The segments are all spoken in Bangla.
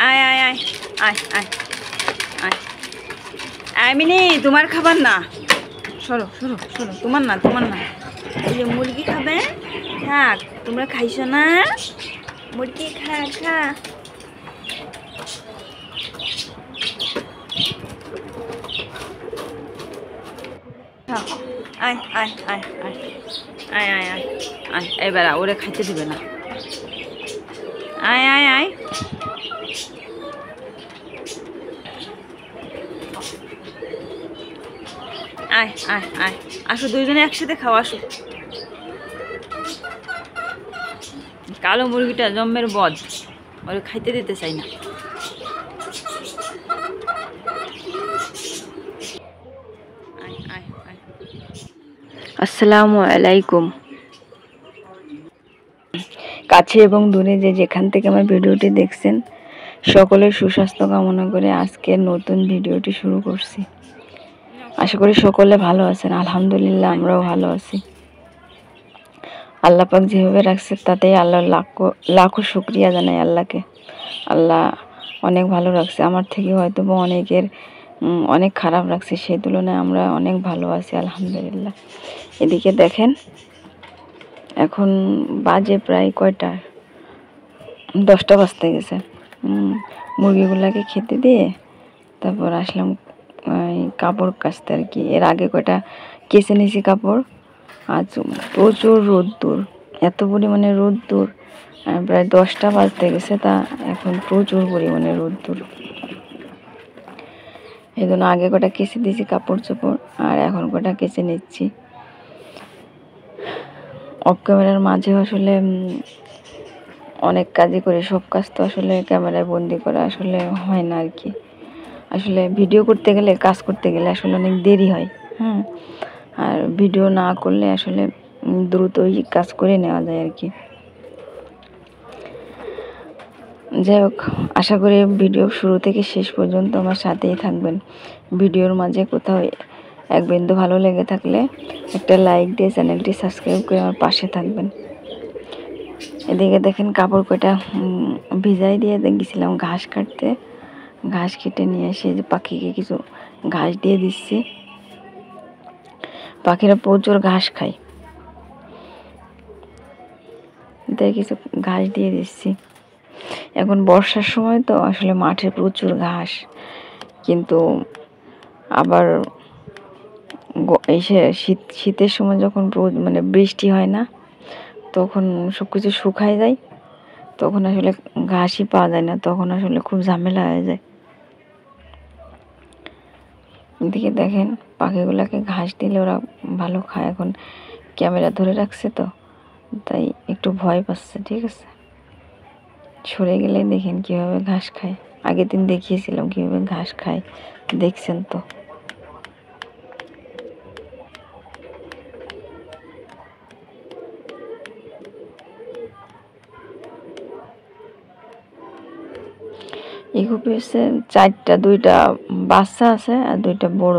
আয় আয় আয় আয় আয় আয় আয় মিনি, তোমার খাবার না, সরো সরো সরো, তোমার না তোমার না। এই যে মুরগি খাবে, থাক, তোমরা খাইছো না মুরগি, খা খা। আয় আয় আয় আয় আয় আয় আয় আয়, এবার ওরে খাইতে দিবে না। আয় আয় আয়, আয় আয় আয়, আসো দুইজনে একসাথে খাও, আসো। কালো মুরগিটা জম্মের বদ, ওরে খাইতে দিতে চাই না। আসসালামু আলাইকুম। কাছে এবং দূরে যে যেখান থেকে আমার ভিডিওটি দেখছেন, সকলের সুস্বাস্থ্য কামনা করে আজকের নতুন ভিডিওটি শুরু করছি। আশা করি সকলে ভালো আছেন। আলহামদুলিল্লাহ, আমরাও ভালো আছি। আল্লাহ পাক যেভাবে রাখছে তাতেই আল্লাহ লাখো লাখো শুকরিয়া জানাই আল্লাহকে। আল্লাহ অনেক ভালো রাখছে, আমার থেকে হয়তো অনেকের অনেক খারাপ রাখছে, সেই তুলনায় আমরা অনেক ভালো আছি আলহামদুলিল্লাহ। এদিকে দেখেন, এখন বাজে প্রায় কয়টা, 10টা বাজতে গেছে। মুরগিগুলাকে খেতে দিয়ে তারপর আসলাম কাপড় কাচতে আর কি। এর আগে কয়টা কেচে নিয়েছি কাপড়। আজ প্রচুর রোদ্দুর, এত পরিমাণে রোদ্দুর, প্রায় 10টা বাজতে গেছে, তা এখন প্রচুর পরিমাণে রোদ্দুর। এই জন্য আগে কটা কেচে দিয়েছি কাপড় চোপড়, আর এখন কটা কেচে নিচ্ছি। অফ ক্যামেরার মাঝে আসলে অনেক কাজই করি, সব কাজ তো আসলে ক্যামেরায় বন্দি করা আসলে হয় না আর কি। আসলে ভিডিও করতে গেলে, কাজ করতে গেলে আসলে অনেক দেরি হয়। আর ভিডিও না করলে আসলে দ্রুতই কাজ করে নেওয়া যায় আর কি। যাই হোক, আশা করি ভিডিও শুরু থেকে শেষ পর্যন্ত আমার সাথেই থাকবেন। ভিডিওর মাঝে কোথাও এক বিন্দু ভালো লেগে থাকলে একটা লাইক দিয়ে চ্যানেলটি সাবস্ক্রাইব করে আমার পাশে থাকবেন। এদিকে দেখেন, কাপড় কয়টা ভিজাই দিয়ে গেছিলাম ঘাস কাটতে। ঘাস কেটে নিয়ে এসে যে পাখিকে কিছু ঘাস দিয়ে দিচ্ছি। পাখিরা প্রচুর ঘাস খায়, তাই কিছু ঘাস দিয়ে দিচ্ছি। এখন বর্ষার সময় তো আসলে মাঠে প্রচুর ঘাস, কিন্তু আবার এই শীতের সময় যখন মানে বৃষ্টি হয় না, তখন সব কিছু শুকায় যায়, তখন আসলে ঘাসই পাওয়া যায় না, তখন আসলে খুব ঝামেলা হয়ে যায়। এদিকে দেখেন, পাখিগুলোকে ঘাস দিলে ওরা ভালো খায়। এখন ক্যামেরা ধরে রাখছে তো, তাই একটু ভয় পাচ্ছে। ঠিক আছে, সরে গেলে দেখেন কিভাবে ঘাস খায়। আগের দিন দেখিয়েছিলাম কিভাবে ঘাস খায়, দেখছেন তো। এই গুপি হচ্ছে 4টা, 2টা বাচ্চা আছে আর 2টা বড়।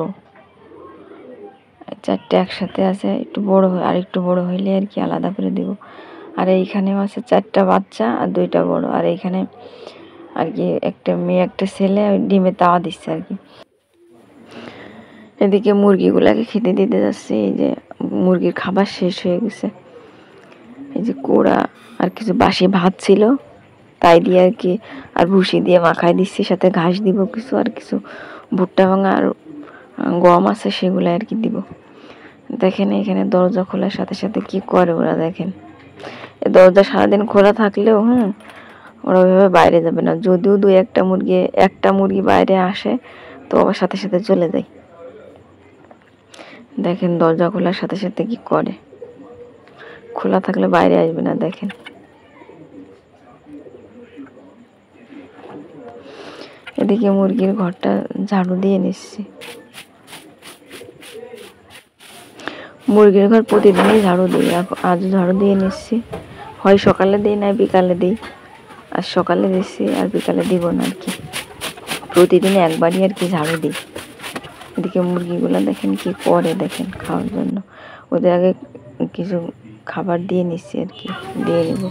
4টে একসাথে আছে, একটু বড় হয়, আর একটু বড় হইলে আর কি আলাদা করে দিব। আর এইখানেও আছে 4টা বাচ্চা আর 2টা বড়। আর এইখানে আর কি একটা মেয়ে একটা ছেলে ডিমে তাওয়া দিচ্ছে আর কি। এদিকে মুরগিগুলাকে খেতে দিতে যাচ্ছে। এই যে মুরগির খাবার শেষ হয়ে গেছে। এই যে কোড়া আর কিছু বাসি ভাত ছিল, তাই দিয়ে আর কি, আর ভুসি দিয়ে মাখাই দিচ্ছি, সাথে ঘাস দিব কিছু, আর কিছু ভুট্টা ভাঙা আর গম আছে, সেগুলো আর কি দিব। দেখেন এখানে দরজা খোলার সাথে সাথে কি করে ওরা, দেখেন দরজা সারাদিন খোলা থাকলেও ওরা ওইভাবে বাইরে যাবে না। যদিও একটা মুরগি বাইরে আসে, তো আবার সাথে সাথে চলে যায়। দেখেন দরজা খোলার সাথে সাথে কি করে, খোলা থাকলে বাইরে আসবে না। দেখেন এদিকে মুরগির ঘরটা ঝাড়ু দিয়ে নিচ্ছি। মুরগির ঘর প্রতিদিনই ঝাড়ু দিই, আজ ঝাড়ু দিয়ে নিচ্ছি। হয় সকালে দিই, না বিকালে দিই। আর সকালে দিচ্ছি আর বিকালে দিব না আর কি, প্রতিদিন একবারই আর কি ঝাড়ু দিই। এদিকে মুরগিগুলো দেখেন কি করে, দেখেন খাওয়ার জন্য ওদের আগে কিছু খাবার দিয়ে নিচ্ছি আর কি, দিয়ে নেব।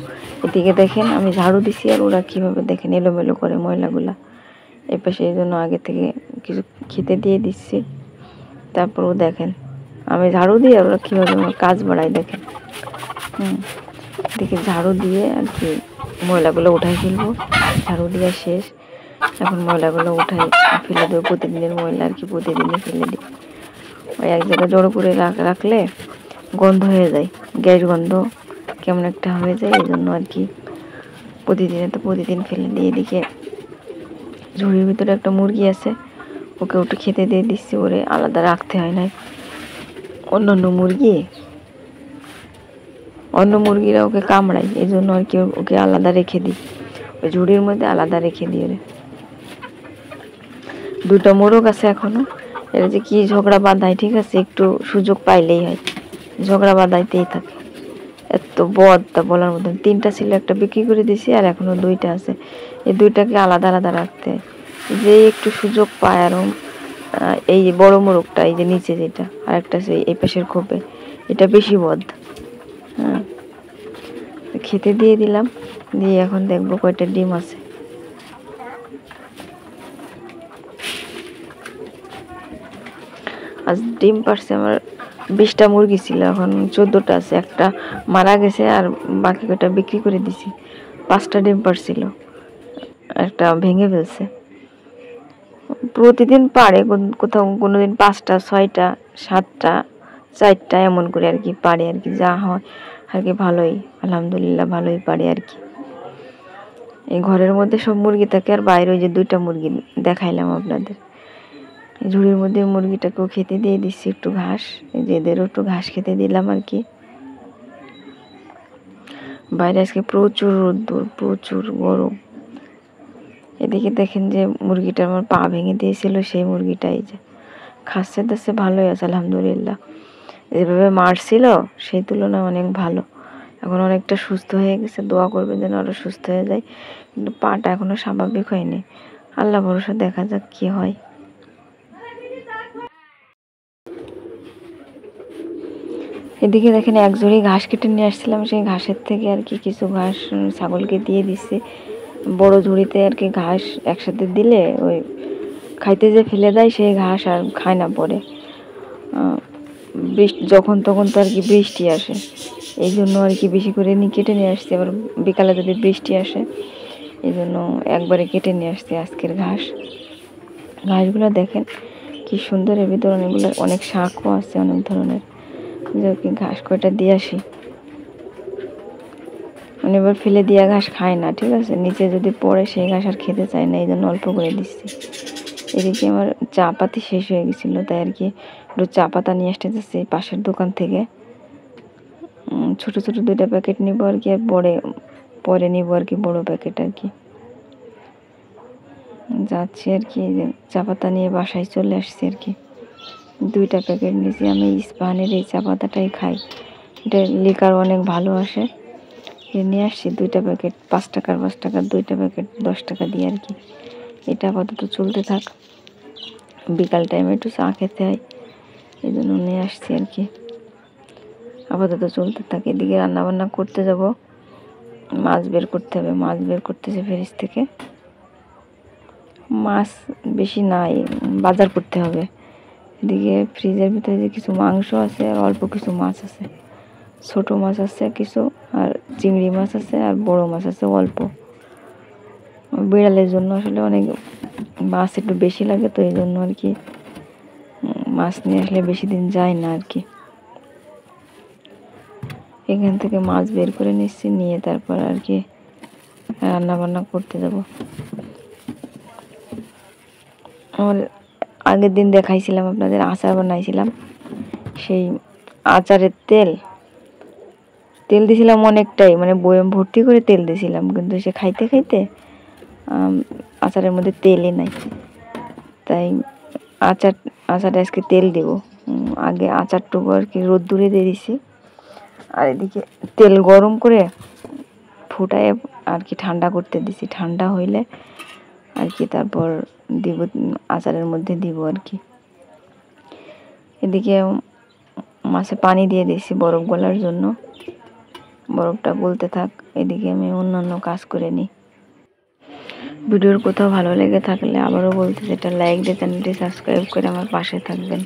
এদিকে দেখেন আমি ঝাড়ু দিছি আর ওরা কীভাবে দেখেন এলোমেলো করে ময়লাগুলা। এই পাশে এই জন্য আগে থেকে কিছু খেতে দিয়ে দিচ্ছি। তারপরও দেখেন আমি ঝাড়ু দিই আর ওরা কীভাবে আমার কাজ বাড়ায় দেখেন। এদিকে ঝাড়ু দিয়ে আর কি ময়লাগুলো উঠাই ফেলবো। ঝাড়ু দেওয়া শেষ, এখন ময়লাগুলো উঠাই ফেলে দেবো। প্রতিদিনের ময়লা আর কি প্রতিদিনই ফেলে দিই। ওই এক জায়গায় জড়ো করে রাখলে গন্ধ হয়ে যায়, গ্যাস গন্ধ কেমন একটা হয়ে যায়। এই জন্য আর কি প্রতিদিন ফেলে দিই। এদিকে ঝুড়ির ভিতরে একটা মুরগি আছে, ওকে একটু খেতে দিয়ে দিচ্ছি। ওরে আলাদা রাখতে হয় না। অন্য মুরগিরা ওকে কামড়ায়, এই জন্য আর কি ওকে আলাদা রেখে দিই, ওই ঝুড়ির মধ্যে আলাদা রেখে দিই ওরে। দুটো মোরগ আছে এখনো। এরা যে কি ঝগড়া বাঁধায়, ঠিক আছে, একটু সুযোগ পাইলেই হয় ঝগড়া বাঁধাইতেই থাকে। এত বদ তা বলার মতন। 3টা ছিল, একটা বিক্রি করে দিছি আর এখনো 2টা আছে। এই 2টাকে আলাদা আলাদা রাখতে হয়। যে একটু সুযোগ পায়। আর এই যে বড় মোরগটা, এই যে নিচে যেটা, আর একটা এই পাশের খোপে, এটা বেশি বদ। হ্যাঁ, খেতে দিয়ে দিলাম। দিয়ে এখন দেখবো কয়টা ডিম আছে। আজ ডিম পারছে আমার 20টা মুরগি ছিল, এখন 14টা আছে। একটা মারা গেছে আর বাকি কটা বিক্রি করে দিছি। 5টা ডিম পারছিল, একটা ভেঙে ফেলছে। প্রতিদিন পারে, কোথাও কোনোদিন 5টা, 6টা, 7টা, 4টা এমন করে আর কি পারে আর কি। যা হয় আর কি ভালোই, আলহামদুলিল্লাহ ভালোই পারে আর কি। এই ঘরের মধ্যে সব মুরগি থাকে আর বাইরে ওই যে 2টা মুরগি দেখাইলাম আপনাদের। ঝুড়ির মধ্যে মুরগিটাকেও খেতে দিয়ে দিচ্ছি একটু ঘাস। এই যে এদেরও একটু ঘাস খেতে দিলাম আর কি। বাইরে আজকে প্রচুর রোদ্দুর, প্রচুর গরম। এদিকে দেখেন যে মুরগিটা আমার পা ভেঙে দিয়েছিল, সেই মুরগিটাই যে খাচ্ছে দাচ্ছে ভালোই আছে আলহামদুলিল্লাহ। যেভাবে মারছিল সেই তুলনায় অনেক ভালো, এখন অনেকটা সুস্থ হয়ে গেছে। দোয়া করবেন যেন আরও সুস্থ হয়ে যায়, কিন্তু পাটা এখনো স্বাভাবিক হয়নি। আল্লাহ ভরসা, দেখা যাক কি হয়। এদিকে দেখেন এক ঝুড়ি ঘাস কেটে নিয়ে আসছিলাম, সেই ঘাসের থেকে আর কি কিছু ঘাস ছাগলকে দিয়ে দিচ্ছি। বড় ঝুড়িতে আর কি ঘাস একসাথে দিলে ওই খাইতে যে ফেলে দেয় সেই ঘাস আর খায় না পরে। বৃষ্টি যখন তখন তো আর কি বৃষ্টি আসে, এই জন্য আর কি বেশি করে কেটে নিয়ে আসছি। আবার বিকালে যদি বৃষ্টি আসে, এই জন্য একবারে কেটে নিয়ে আসছি আজকের ঘাসগুলো দেখেন কি সুন্দর। এর ভিতরে অনেকগুলো অনেক শাকও আছে অনেক ধরনের। ঘাস কয়টা দিয়ে আসি, মানে এবার ফেলে দিয়া ঘাস খায় না, ঠিক আছে। নিচে যদি পড়ে সেই ঘাস আর খেতে চায় না, এই জন্য অল্প করে দিচ্ছি। এদিকে আমার চা পাতি শেষ হয়ে গেছিল, তাই আর কি একটু চা পাতা নিয়ে আসতে যাচ্ছি পাশের দোকান থেকে। ছোট ছোট 2টা প্যাকেট নিব আর কি, আর পরে নিব আর কি বড় প্যাকেট আর কি। যাচ্ছি আর কি, চা পাতা নিয়ে বাসায় চলে আসছি আর কি। 2টা প্যাকেট নিয়েছি। আমি ইস্পাহানের এই চা পাতাটাই খাই, এটা লিকার অনেক ভালো আসে। নিয়ে আসছি 2টা প্যাকেট, 5 টাকার 2টা প্যাকেট 10 টাকা দিয়ে আর কি। এটা আপাতত চলতে থাক, বিকাল টাইমে একটু চা খেতে হয়, এই জন্য নিয়ে আসছি আর কি। আপাতত চলতে থাকে। এদিকে রান্নাবান্না করতে যাব, মাছ বের করতে হবে। মাছ বের করতেছে ফ্রিজ থেকে। মাছ বেশি নাই, বাজার করতে হবে। এদিকে ফ্রিজের ভিতরে যে কিছু মাংস আছে আর অল্প কিছু মাছ আছে। ছোট মাছ আছে কিছু, আর চিংড়ি মাছ আছে, আর বড় মাছ আছে অল্প। বিড়ালের জন্য আসলে অনেক মাছ একটু বেশি লাগে, তো এই জন্য আর কি মাছ নিয়ে আসলে বেশি দিন যায় না আর কি। এখান থেকে মাছ বের করে নিচ্ছি, নিয়ে তারপর আর কি রান্না বান্না করতে যাব। আমার আগের দিন দেখাইছিলাম আপনাদের আচার বানাইছিলাম, সেই আচারের তেল দিছিলাম অনেকটাই, মানে বয়ম ভর্তি করে তেল দিছিলাম, কিন্তু সে খাইতে খাইতে আচারের মধ্যে তেলই নাই। তাই আচারটা আজকে তেল দিব। আগে আচারটুকু আর কি রোদ্দুরে দিয়ে দিছি, আর এদিকে তেল গরম করে ফুটায় আর কি ঠান্ডা করতে দিছি। ঠান্ডা হইলে আর কি তারপর দিব, আচারের মধ্যে দিব আর কি। এদিকে মাছে পানি দিয়ে দিয়েছি বরফ গলার জন্য। বরফটা গলতে থাক, এদিকে আমি অন্যান্য কাজ করে নিই। ভিডিওর কোথাও ভালো লেগে থাকলে আবারও বলতে, যেটা লাইক দিয়ে চ্যানেলটি সাবস্ক্রাইব করে আমার পাশে থাকবেন।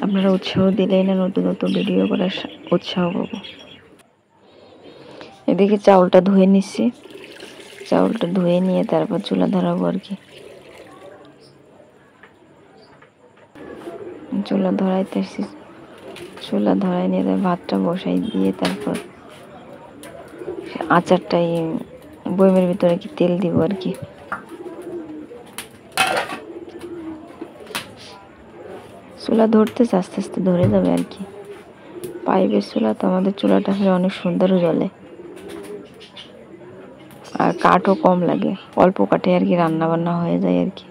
আপনারা উৎসাহ দিলেই না নতুন নতুন ভিডিও করার উৎসাহ পাবো। এদিকে চাউলটা ধুয়ে নিচ্ছি, চাউলটা ধুয়ে নিয়ে তারপর চুলা ধরাবো আর কি। চুলা ধরাইতেছি, চুলা ধরাই নিয়ে ভাতটা বসাই দিয়ে তারপর আচারটাই বয়মের ভিতরে কি তেল দিব আর কি। চুলা ধরতেছে, আস্তে আস্তে ধরে যাবে আর কি। পাইপের চুলা তো, আমাদের চুলাটা আসলে অনেক সুন্দরও জ্বলে, আর কাঠও কম লাগে, অল্প কাঠে আর কি রান্না বান্না হয়ে যায় আর কি।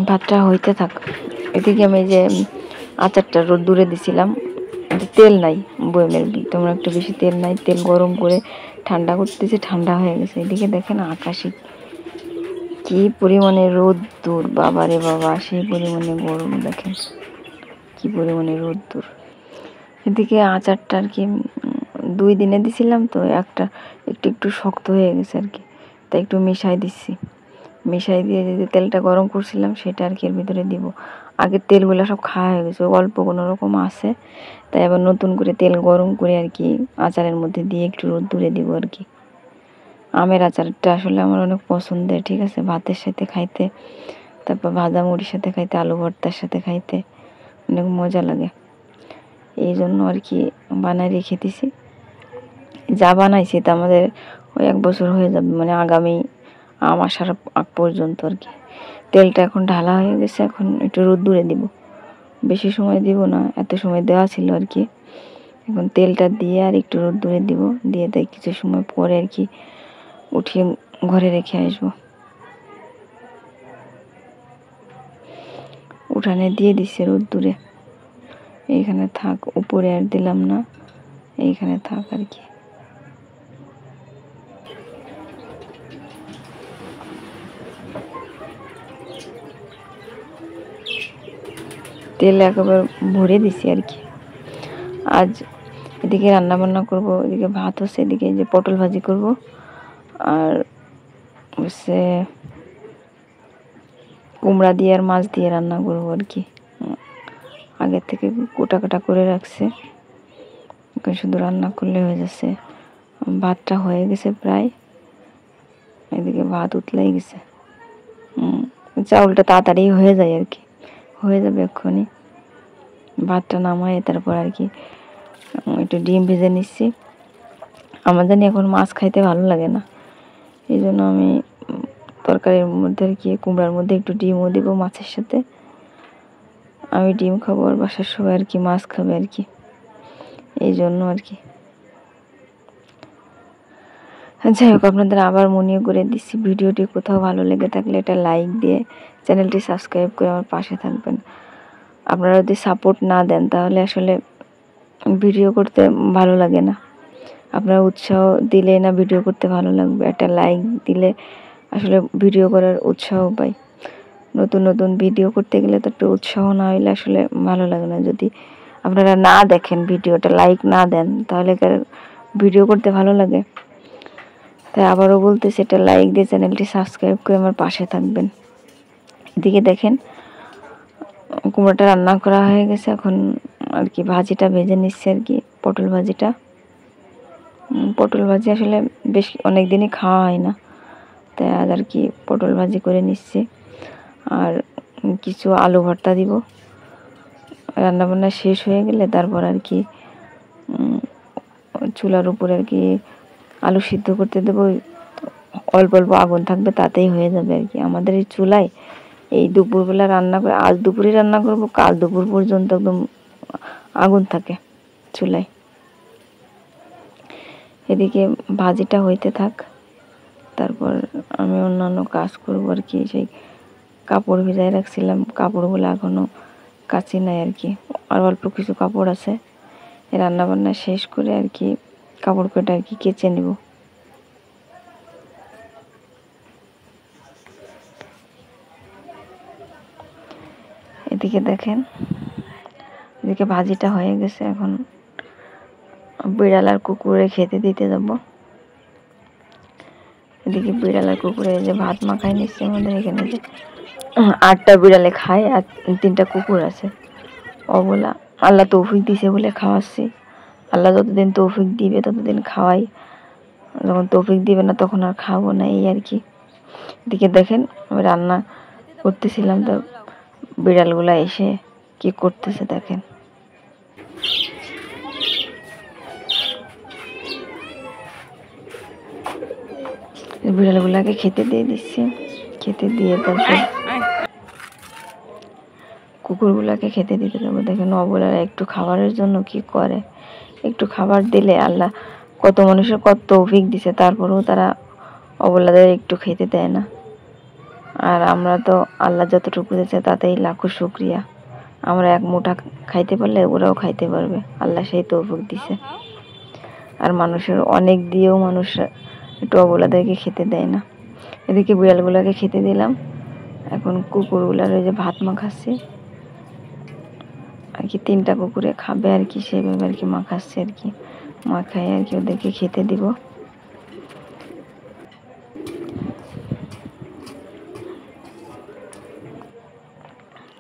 ভাতটা হইতে থাক, এদিকে আমি যে আচারটা রোদ্দুরে দিছিলাম, তেল নাই বয়মের, তোমরা একটু বেশি তেল নাই, তেল গরম করে ঠান্ডা করতেছি, ঠান্ডা হয়ে গেছে। এদিকে দেখেন আকাশে কি পরিমাণে রোদ্দুর, বাবা রে বাবা, সেই পরিমাণে গরম, দেখেন কি পরিমাণে রোদ্দুর। এদিকে আচারটা আর কি 2 দিনে দিছিলাম তো, একটা একটু একটু শক্ত হয়ে গেছে আর কি, তাই একটু মিশাই দিচ্ছি। মিশাই দিয়ে যে তেলটা গরম করছিলাম সেটা আর কি এর ভিতরে দিব। আগের তেলগুলো সব খাওয়া হয়ে গেছে, অল্প কোনো রকম আছে, তাই আবার নতুন করে তেল গরম করে আর কি আচারের মধ্যে দিয়ে একটু রোদ্দুরে দিব আর কি। আমের আচারটা আসলে আমার অনেক পছন্দের, ঠিক আছে, ভাতের সাথে খাইতে, তারপর ভাজা মুড়ির সাথে খাইতে, আলু ভর্তার সাথে খাইতে অনেক মজা লাগে। এই জন্য আর কি বানাই রেখে দিছি। যা বানাইছি তা আমাদের ওই 1 বছর হয়ে যাবে, মানে আগামী আম আসার আগ পর্যন্ত আর কি। তেলটা এখন ঢালা হয়ে গেছে, এখন একটু রোদ্দুরে দিব, বেশি সময় দিব না, এত সময় দেওয়া ছিল আর কি। এখন তেলটা দিয়ে আর একটু রোদ্দুরে দিব, দিয়ে তাই কিছু সময় পরে আর কি উঠিয়ে ঘরে রেখে আসবো। উঠানে দিয়ে দিচ্ছে রোদ্দুরে, এইখানে থাক, উপরে আর দিলাম না, এইখানে থাক আর কি। তেল একেবারে ভরে দিছি আর কি। আজ এদিকে রান্না বান্না করব, এদিকে ভাত হচ্ছে, এদিকে যে পটল ভাজি করব, আর হচ্ছে কুমড়া দিয়ে আর মাছ দিয়ে রান্না করব আর কি। আগে থেকে কোটা কাটা করে রাখছে, শুধু রান্না করলে হয়ে যাচ্ছে। ভাতটা হয়ে গেছে প্রায়, এদিকে ভাত উতলাই গেছে। চাউলটা তাড়াতাড়ি হয়ে যায় আর কি, হয়ে যাবে এক্ষুনি। ভাতটা নামায় তারপর আর কি একটু ডিম ভেজে নিচ্ছি। আমার জানি এখন মাছ খাইতে ভালো লাগে না, এই জন্য আমি তরকারির মধ্যে আর কি কুমড়ার মধ্যে একটু ডিমও দিব মাছের সাথে। আমি ডিম খাবো, আর বাসার সবাই আর কি মাছ খাবে আর কি, এই জন্য আর কি। যাই হোক, আপনাদের আবার মনে করে দিচ্ছি, ভিডিওটি কোথাও ভালো লেগে থাকলে এটা লাইক দিয়ে চ্যানেলটি সাবস্ক্রাইব করে আমার পাশে থাকবেন। আপনারা যদি সাপোর্ট না দেন তাহলে আসলে ভিডিও করতে ভালো লাগে না। আপনারা উৎসাহ দিলে না ভিডিও করতে ভালো লাগবে, একটা লাইক দিলে আসলে ভিডিও করার উৎসাহ পাই। নতুন নতুন ভিডিও করতে গেলে তো একটু উৎসাহ না হইলে আসলে ভালো লাগে না। যদি আপনারা না দেখেন ভিডিওটা, লাইক না দেন, তাহলে ভিডিও করতে ভালো লাগে। তাই আবারও বলতেছি, এটা লাইক দিয়ে চ্যানেলটি সাবস্ক্রাইব করে আমার পাশে থাকবেন। এদিকে দেখেন কুমড়োটা রান্না করা হয়ে গেছে, এখন আর কি ভাজিটা ভেজে নিচ্ছে আর কি, পটল ভাজিটা। পটল ভাজি আসলে বেশ অনেক দিনই খাওয়া হয় না, তাই আজ আর কি পটল ভাজি করে নিচ্ছি। আর কিছু আলু ভর্তা দিব, রান্নাবান্না শেষ হয়ে গেলে তারপর আর কি চুলার উপরে আর কি আলু সিদ্ধ করতে দেবো, অল্প অল্প আগুন থাকবে, তাতেই হয়ে যাবে আর কি। আমাদের এই চুলায় এই দুপুরবেলা রান্না করে, আজ দুপুরে রান্না করব, কাল দুপুর পর্যন্ত একদম আগুন থাকে চুলায়। এদিকে ভাজিটা হইতে থাক, তারপর আমি অন্যান্য কাজ করব আর কি। সেই কাপড় ভিজাই রাখছিলাম, কাপড়গুলো এখনও কাচি নাই আর কি, আর অল্প কিছু কাপড় আছে। রান্না বান্না শেষ করে আর কি কাপড় কটা আর কি কেচে নিব। এদিকে দেখেন, এদিকে ভাজিটা হয়ে গেছে। এখন বিড়াল আর কুকুরে খেতে দিতে যাব। এদিকে বিড়াল আর কুকুরে যে ভাত মাখাই নিচ্ছে আমাদের এখানে, যে 8টা বিড়ালে খায় আর 3টা কুকুর আছে। ওগুলা আল্লাহ তৌফিক দিছে বলে খাওয়াচ্ছি। আল্লাহ যতদিন তৌফিক দিবে ততদিন খাওয়াই, যখন তৌফিক দিবে না তখন আর খাবো না, এই আর কি। এদিকে দেখেন আমি রান্না করতেছিলাম, তো বিড়ালগুলা এসে কি করতেছে দেখেন। বিড়ালগুলাকে খেতে দিয়ে দিচ্ছি, খেতে দিয়ে তারপর কুকুরগুলাকে খেতে দিতে যাবো। দেখেন অবলারা একটু খাবারের জন্য কি করে, একটু খাবার দিলে আল্লাহ কত মানুষের কত তৌফিক দিছে, তারপরেও তারা অবলাদের একটু খেতে দেয় না। আর আমরা তো আল্লাহ যতটুকু দিয়েছে তাতেই লাখো শুকরিয়া। আমরা এক মুঠা খাইতে পারলে ওরাও খাইতে পারবে, আল্লাহ সেই তৌফিক দিছে। আর মানুষের অনেক দিয়েও মানুষ একটু অবলাদেরকে খেতে দেয় না। এদিকে বিড়ালগুলোকে খেতে দিলাম, এখন কুকুরগুলার ওই যে ভাত মাখাচ্ছি আর কি। 3টা কুকুরে খাবে আর কি, সেভাবে আর কি মাখাচ্ছে আর কি। মাখাই আর কি ওদেরকে খেতে দিব।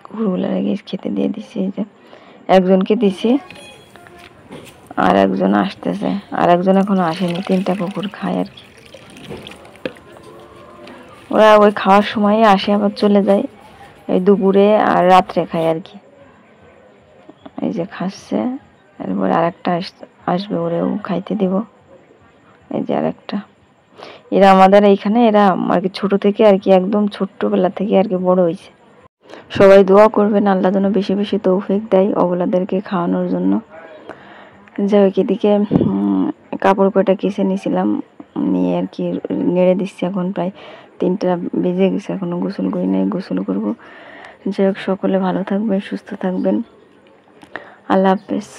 কুকুরগুলার আগে খেতে দিয়ে দিছি, যে একজনকে দিছি আর একজন আসতেছে, আর একজন এখনো আসেনি। 3টা কুকুর খায় আর কি। ওরা ওই খাওয়ার সময় আসে আবার চলে যায়, এই দুপুরে আর রাত্রে খায় আর কি। এই যে খাচ্ছে, এরপর আরেকটা আসবে, ওরেও খাইতে দিব। এই যে আরেকটা। এরা আমাদের এইখানে, এরা আর কি ছোট থেকে আর কি, একদম ছোট্টবেলা থেকে আর কি বড় হয়েছে। সবাই দোয়া করবেন আল্লাহ যেন বেশি বেশি তৌফিক দেয় অবলাদেরকে খাওয়ানোর জন্য। যাই হোক, এদিকে কাপড় কটা কেচে নিয়েছিলাম, নিয়ে আর কি নেড়ে দিচ্ছি। এখন প্রায় 3টা বেজে গেছে, এখনো গোসল করি নাই, গোসল করব। যাই হোক, সকলে ভালো থাকবেন, সুস্থ থাকবেন। আল্লাহ হাফেজ।